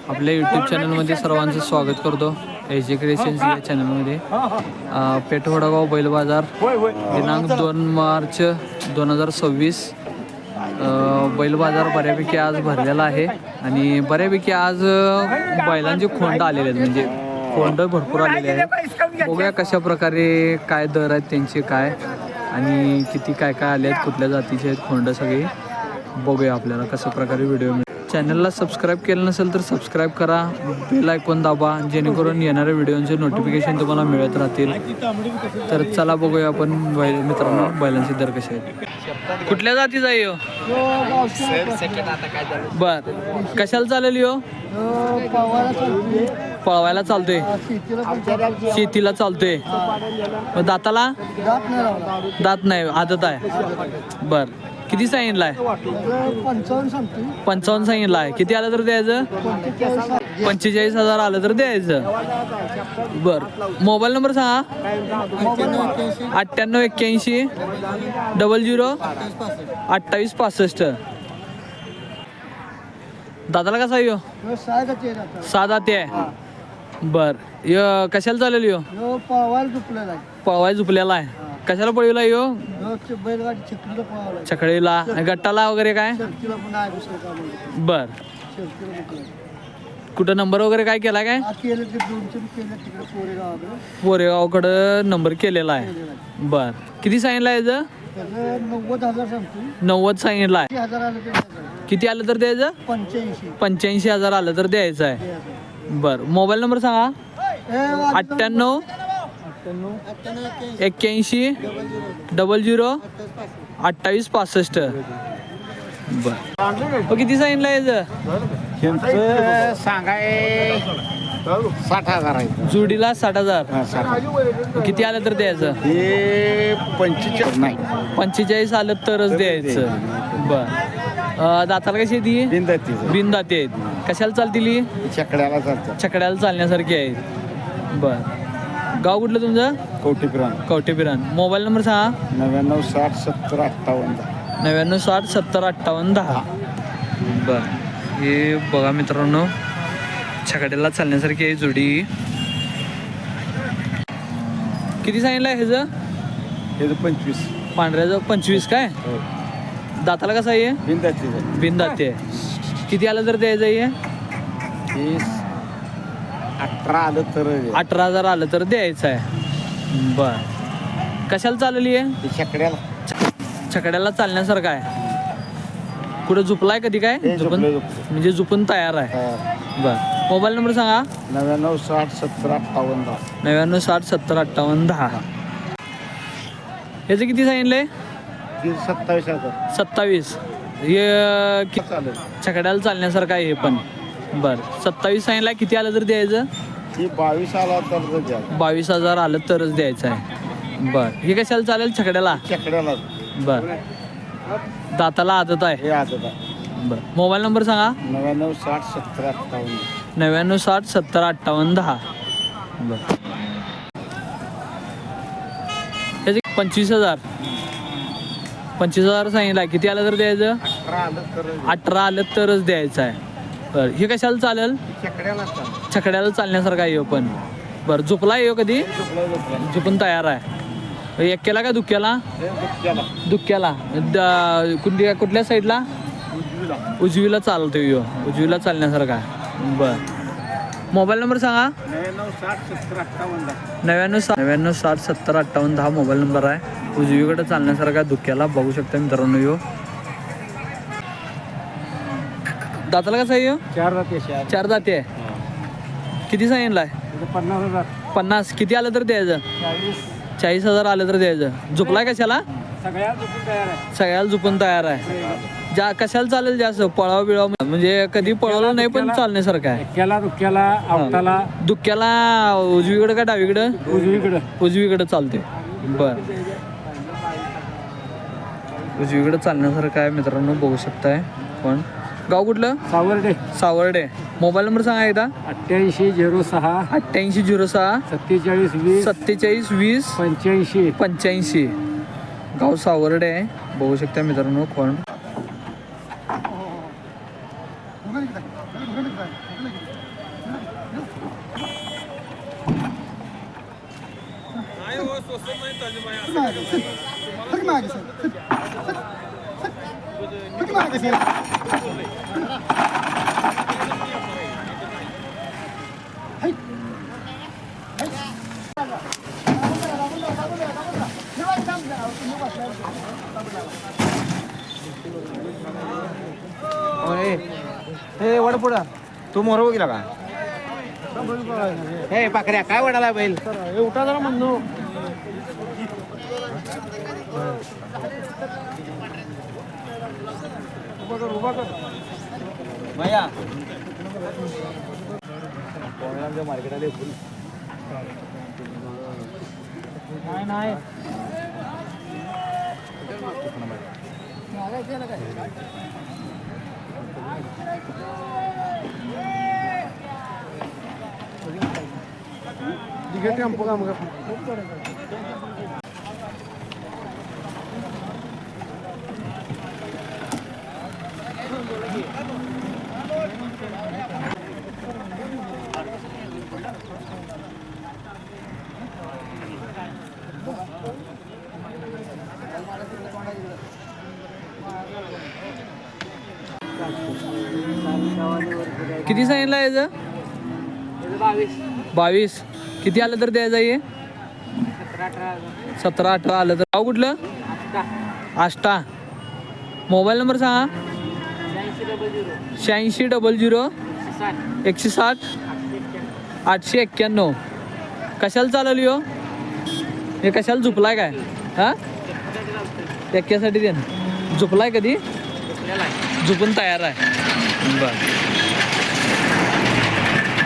आपल्या यूट्यूब चॅनलमध्ये सर्वांचं स्वागत करतो. एच जे क्रिएशन्स या चॅनलमध्ये पेठ वडगाव बैल बाजार दिनांक 2 मार्च 2026 बैल बाजार बऱ्यापैकी आज भरलेला आहे आणि बऱ्यापैकी आज बैलांचे खोंड आलेले आहेत, म्हणजे खोंड भरपूर आलेले आहेत. बघूया कशा प्रकारे काय दर आहेत त्यांचे, काय आणि किती काय काय आले आहेत, कुठल्या जातीचे आहेत खोंड सगळे बघूया आपल्याला कशा प्रकारे व्हिडिओ. चॅनलला सबस्क्राईब केलं नसेल तर सबस्क्राईब करा, बेल आयकॉन दाबा, जेणेकरून येणाऱ्या व्हिडिओचे नोटिफिकेशन तुम्हाला मिळत राहतील. तर चला बघूया आपण मित्रांनो बैलांचे दर कसे आहेत. कुठल्या जातीचा आहे बर, कशाला चालेल यो? पळवायला चालतोय, शेतीला चालतोय. दाताला दात नाही, आदत आहे. बर, किती सांगितलं आहे? 55 सांगितलं आहे. किती आलं तर द्यायचं? 45,000 आलं तर द्यायचं. बर, मोबाईल नंबर सांगा. 9881 00 2865. दादाला कसा यो? 6 दाते आहे. बर, यो कशाला चालेल यो? पळवाय झुपलेला आहे. कशाला पळविला यो? छकडीला, गट्टाला वगैरे काय? बर, कुठं नंबर वगैरे काय केला काय? पोरेगावकडं नंबर केलेला आहे. बर, किती सांगितलं आहे याचं? 90 सांगितलं आहे. किती आलं तर द्यायचं? 85,000 आलं तर द्यायचं आहे. बर, मोबाईल नंबर सांगा. 98 81 00 2865. बर, किती सांगितलं याचं? सांगाय 60,000 आहे. जोडीला 60,000. किती आलं तर द्यायचं? हे 45 नाही, 45 आलं तरच द्यायचं. बर, दाताला कशी ती? बिनदाती आहेत. कशाला चालतील ही? छकड्याला चालतं, छकड्याला चालण्यासारखी आहेत. बर, गाव कुठलं तुमचं? कवठेपिरान. मोबाईल नंबर सांगा. 99 60 70 58 99 60 70 58 10. बर, हे बघा मित्रांनो, छकड्याला चालण्यासारखी आहे जोडी. किती सांगितलं आहे ह्याचं? हे 25. पांढऱ्याचं 25 काय? दाताला कसं आहे? बिनदाती आहे. किती आलं तर द्यायचं आहे? 18 आलं तर 18,000 आलं तर द्यायचं आहे. बर, कशाला चालली आहे? छकड्याला चालण्यासारखं आहे. कुठं झुपलाय कधी काय? झुपून म्हणजे झुपून तयार आहे. बर, मोबाईल नंबर सांगा. 99 60 70 58 10. 99 60 70 58 10. याचं किती सांगितलंय? 27,000 27. हे चालेल. छकड्याला चालण्यासारखं आहे हे पण. बर, 27 सांगितलं. किती आलं तर द्यायचं? 22 आला तर द्या. 22,000 आलं तरच द्यायचं आहे. बर, हे कशाला चालेल? छकड्याला. छकड्याला. बर, दाताला आदत आहे. हे आदत आहे. बर, मोबाईल नंबर सांगा. 99 60 70 58. 99 60 70 58 10. बर, त्याचे 25,000. 25,000 सांगितलं. किती आलं तर द्यायचं? 18 आलं तर 18 आलं तरच द्यायचं आहे. बरं, हे कशाला चालेल? छकड्याला चालेल. छकड्याला चालण्यासारखं आहे पण. बरं, झुपला येऊ कधी? झुपून तयार आहे. एक्क्याला का दुक्क्याला? दुक्क्याला. कुठल्या साईडला? उजवीला चालतो यो, उजवीला चालण्यासारखा आहे. बरं, मोबाईल नंबर सांगा. 99 60 70 58 10 मोबाईल नंबर आहे. उजवीकडे चालण्यासारखा दुक्क्याला बघू शकता मित्रांनो. यो दाताला कसं आहे यो? 4 दाते आहे. किती सांगितलं आहे? 50. किती आलं तर द्यायचं? 40,000 आलं तर द्यायचं. झुपलाय कशाला? सगळ्याला झुपून तयार आहे. कशाला चालेल जास्त? पळाव बिळाव म्हणजे कधी पळवलं नाही पण चालण्यासारखं आहे. दुक्क्याला उजवीकडे का डावीकडे? उजवीकडे चालते. बर, उजवीकडे चालण्यासारखं आहे मित्रांनो, बघू शकताय. पण गाव कुठलं? सावर्डे. मोबाईल नंबर सांगा एकदा. 88 06 88 06 47 20 47 20 85 85. गाव सावर्डे आहे, बघू शकता मित्रांनो. कोण हे वड पुढं तू मोर गेला का हे पाकऱ्या काय वडाला बैल उठा जरा म्हणू भैया मार्केट आले फुल नाही टेम्पो का मग किती सांगितलं याचं 22 किती आलं तर द्यायचं आहे 17-18 आलं तर गाव कुठलं आष्टा मोबाईल नंबर सांगा 8600 160 891 कशाला चालवली हो हे कशाला झुपलाय काय हां एक्क्यासाठी दे झुपलाय कधी झुपून तयार आहे बरं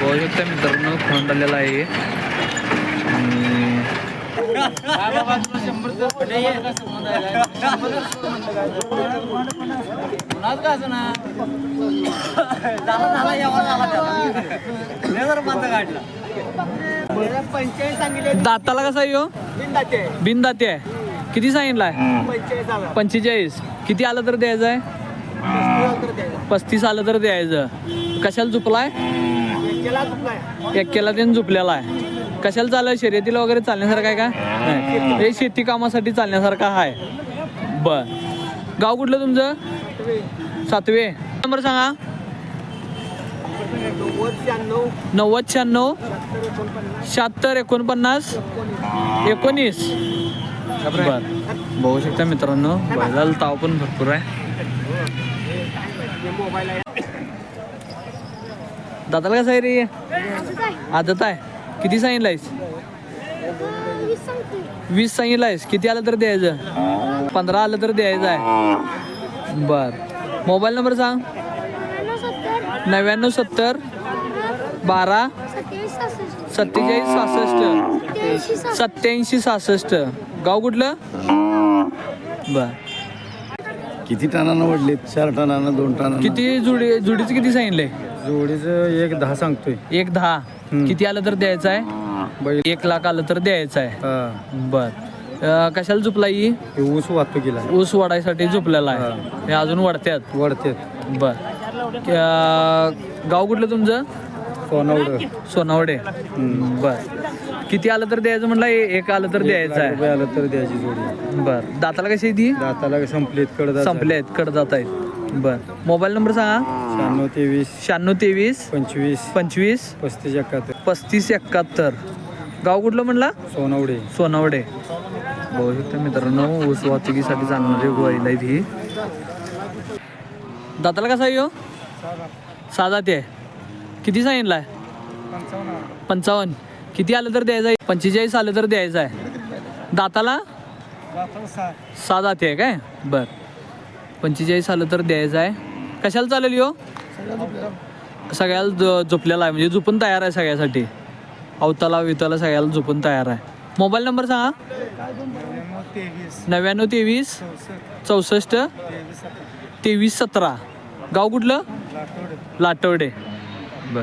बघू शकता मित्रांनो खोंड आलेला आहे दाताला कसा आहे बिनदाते आहे किती सांगितलाय 45 किती आलं तर द्यायचं आहे 35 आलं तर द्यायचं कशाला झुपलाय एक्केला त्यानं झुपलेला आहे कशाला चाललं शर्यतीला वगैरे चालण्यासारखं आहे का नाही हे शेती कामासाठी चालण्यासारखं आहे बर गाव कुठलं तुमचं 7वे नंबर सांगा 9096 76 49 बर बघू शकता मित्रांनो बैलाला ताव पण भरपूर आहे दादाला कसं आहे रे आदत आहे किती सांगितलंयस 20 सांगितलंयस किती आलं तर द्यायचं 15 आलं तर द्यायचं आहे बर मोबाईल नंबर सांग 9970 12 47 67 87 66 गाव कुठलं बर किती टनानं वडले 4 टनानं 2 टनानं किती जुडीचं किती सांगितलंय जोडीचं 1-10 सांगतोय 1-10 किती आलं तर द्यायचं आहे 1 लाख आलं तर द्यायचं आहे बर कशाला झुपला ही ऊस वाहतो गेला ऊस वाढायसाठी झुपलेला आहे हे अजून वाढत्यात बर गाव कुठलं तुमचं सोनावडे बर किती आलं तर द्यायचं म्हटलं 1 आलं तर द्यायचं आहे आलं तर द्यायची जोडी बर दाताला कशी आहे ती दाताला संपलेत संपले आहेत कड जात आहेत बर मोबाईल नंबर सांगा 9623 9623 25 25 35 71 गाव कुठलं म्हणला सोनावडे बघू शकता मित्रांनो ऊस वाहतुकीसाठी चालणारी बैल आहे ही दाताला कसा आहे 6 जाती आहे किती सांगितलाय 55 किती आलं तर द्यायचं आहे 45 आलं तर द्यायचं आहे दाताला 6 जाती आहे काय बर 45 आलं तर द्यायचं आहे कशाला चालेल हो सगळ्याला झोपलेला आहे म्हणजे झोपून तयार आहे सगळ्यासाठी अवताला विताला सगळ्याला झोपून तयार आहे मोबाईल नंबर सांगा 9923 64 23 17 गाव कुठलं लाटवडे बर